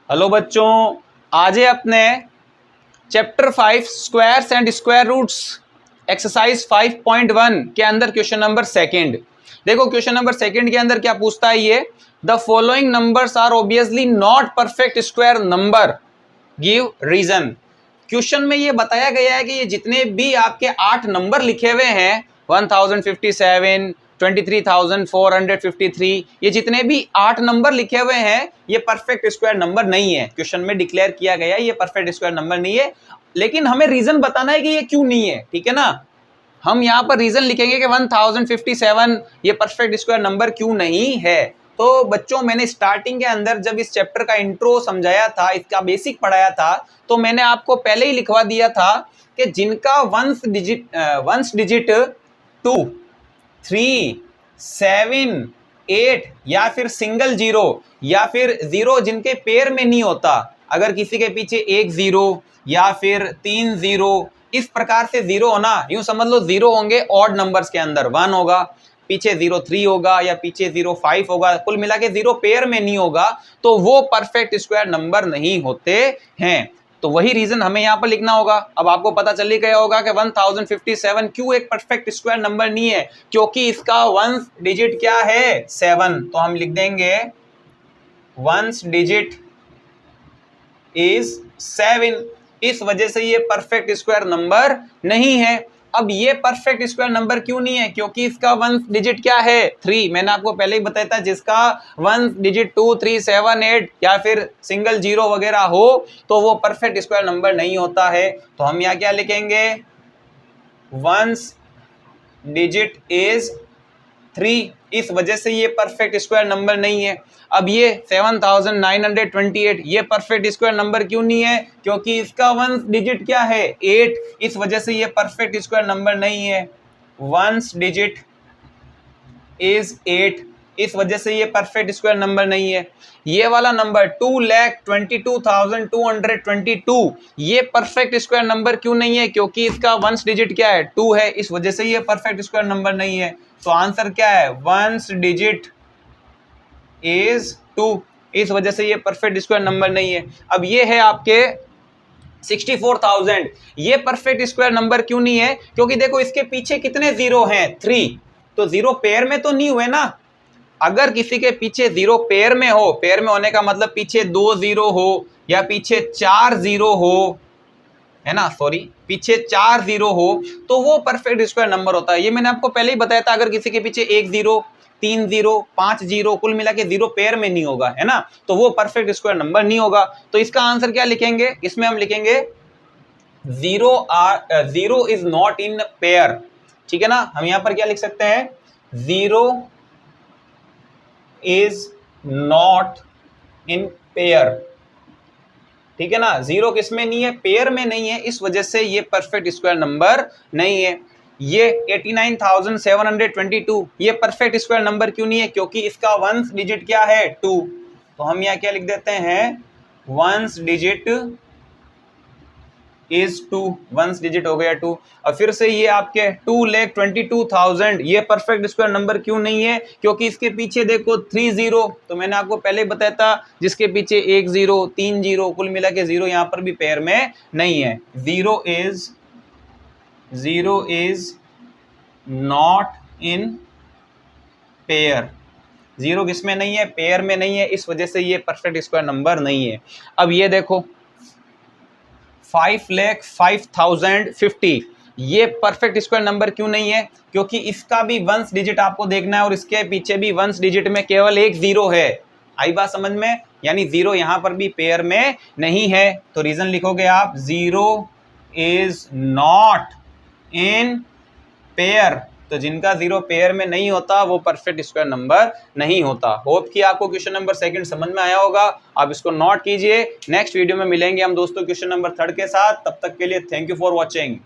Hello बच्चों, आज है अपने chapter 5 squares and square roots exercise 5.1 के अंदर क्वेश्चन नंबर सेकंड। देखो क्वेश्चन नंबर सेकंड के अंदर क्या पूछता है ये, the following numbers are obviously not perfect square number, give reason. Question में ये बताया गया है कि ये जितने भी आपके 8 नंबर लिखे हुए हैं 1057, 23,453, ये जितने भी 8 नंबर लिखे हुए हैं ये परफेक्ट स्क्वायर नंबर नहीं है। क्वेश्चन में डिक्लेयर किया गया है ये परफेक्ट स्क्वायर नंबर नहीं है, लेकिन हमें रीजन बताना है कि ये क्यों नहीं है। ठीक है ना, हम यहाँ पर रीजन लिखेंगे कि 1057 ये परफेक्ट स्क्वायर नंबर क्यों नहीं है। तो बच्चों, मैंने स्टार्टिंग के अंदर जब इस चैप्टर का इंट्रो समझाया था, इसका बेसिक पढ़ाया था, तो मैंने आपको पहले ही लिखवा दिया था कि जिनका वंस डिजिट 2, 3, 7, 8 या फिर सिंगल जीरो या फिर जीरो जिनके पेयर में नहीं होता, अगर किसी के पीछे एक जीरो या फिर 3 जीरो, इस प्रकार से जीरो होना, यूं समझ लो जीरो होंगे ऑड नंबर्स के अंदर, 1 होगा, पीछे 03 होगा या पीछे 05 होगा, कुल मिला के जीरो पेयर में नहीं होगा, तो वो परफेक्ट स्क्वायर नंबर नहीं होते हैं। तो वही रीजन हमें यहां पर लिखना होगा। अब आपको पता चल ही गया होगा कि 1057 क्यों एक परफेक्ट स्क्वायर नंबर नहीं है, क्योंकि इसका वंस डिजिट क्या है, 7। तो हम लिख देंगे वंस डिजिट इज 7, इस वजह से ये परफेक्ट स्क्वायर नंबर नहीं है। अब ये परफेक्ट स्क्वायर नंबर क्यों नहीं है, क्योंकि इसका वंस डिजिट क्या है, 3। मैंने आपको पहले ही बताया था, जिसका वंस डिजिट 2, 3, 7, 8 या फिर सिंगल जीरो वगैरह हो तो वो परफेक्ट स्क्वायर नंबर नहीं होता है। तो हम यहाँ क्या लिखेंगे, वंस डिजिट इज 3, इस वजह से ये परफेक्ट स्क्वायर नंबर नहीं है। अब ये 7928 ये परफेक्ट स्क्वायर नंबर क्यों नहीं है, क्योंकि इसका वंस डिजिट क्या है, 8, इस वजह से ये परफेक्ट स्क्वायर नंबर नहीं है। वंस डिजिट इज 8, इस वजह से ये परफेक्ट स्क्वायर नंबर नहीं है। ये वाला नंबर 2,22,222 ये परफेक्ट स्क्वायर नंबर क्यों नहीं है, क्योंकि इसका वंस डिजिट क्या है, 2 है, इस वजह से ये परफेक्ट स्क्वायर नंबर नहीं है। तो आंसर क्या है, वंस डिजिट इज 2, इस वजह से ये परफेक्ट स्क्वायर नंबर नहीं है। अब ये है आपके 64,000, ये परफेक्ट स्क्वायर नंबर क्यों नहीं है, क्योंकि देखो इसके पीछे कितने जीरो हैं, 3, तो जीरो पेयर में तो नहीं हुए ना। अगर किसी के पीछे जीरो पेयर में हो, पेयर में होने का मतलब पीछे 2 जीरो हो या पीछे 4 जीरो हो, है ना, सॉरी, पीछे 4 जीरो हो, तो वो परफेक्ट स्क्वायर नंबर होता है। ये मैंने आपको पहले ही बताया था, अगर किसी के पीछे 1 जीरो, 3 जीरो, 5 जीरो, कुल मिला के जीरो पेयर में नहीं होगा, है ना, तो वो परफेक्ट स्क्वायर नंबर नहीं होगा। तो इसका आंसर क्या लिखेंगे, इसमें हम लिखेंगे zero is not in pair. ठीक है ना, हम यहां पर क्या लिख सकते हैं, zero is not in pair. ठीक है ना, जीरो किसमें नहीं है, पेयर में नहीं है, इस वजह से ये परफेक्ट स्क्वायर नंबर नहीं है। ये 89,722 ये परफेक्ट स्क्वायर नंबर क्यों नहीं है, क्योंकि इसका वंस डिजिट क्या है, 2। तो हम यहाँ क्या लिख देते हैं, ones digit is 2, ones digit हो गया 2। और फिर से ये आपके 2,22,000 ये परफेक्ट स्क्वायर नंबर क्यों नहीं है, क्योंकि इसके पीछे देखो 3 जीरो, तो मैंने आपको पहले बताया था, जिसके पीछे 1 जीरो, 3 जीरो, कुल मिला के जीरो यहाँ पर भी पेयर में नहीं है। Zero is not in pair, zero किसमें नहीं है, पेयर में नहीं है, इस वजह से ये परफेक्ट स्क्वायर नंबर नहीं है। अब ये देखो 5,05,050 ये परफेक्ट स्क्वायर नंबर क्यों नहीं है, क्योंकि इसका भी वंस डिजिट आपको देखना है और इसके पीछे भी वंस डिजिट में केवल 1 जीरो है। आई बात समझ में, यानी जीरो यहां पर भी पेयर में नहीं है। तो रीजन लिखोगे आप, zero is not in pair, तो जिनका जीरो पेयर में नहीं होता वो परफेक्ट स्क्वायर नंबर नहीं होता। होप कि आपको क्वेश्चन नंबर सेकंड समझ में आया होगा, आप इसको नोट कीजिए। नेक्स्ट वीडियो में मिलेंगे हम दोस्तों क्वेश्चन नंबर 3 के साथ, तब तक के लिए थैंक यू फॉर वॉचिंग।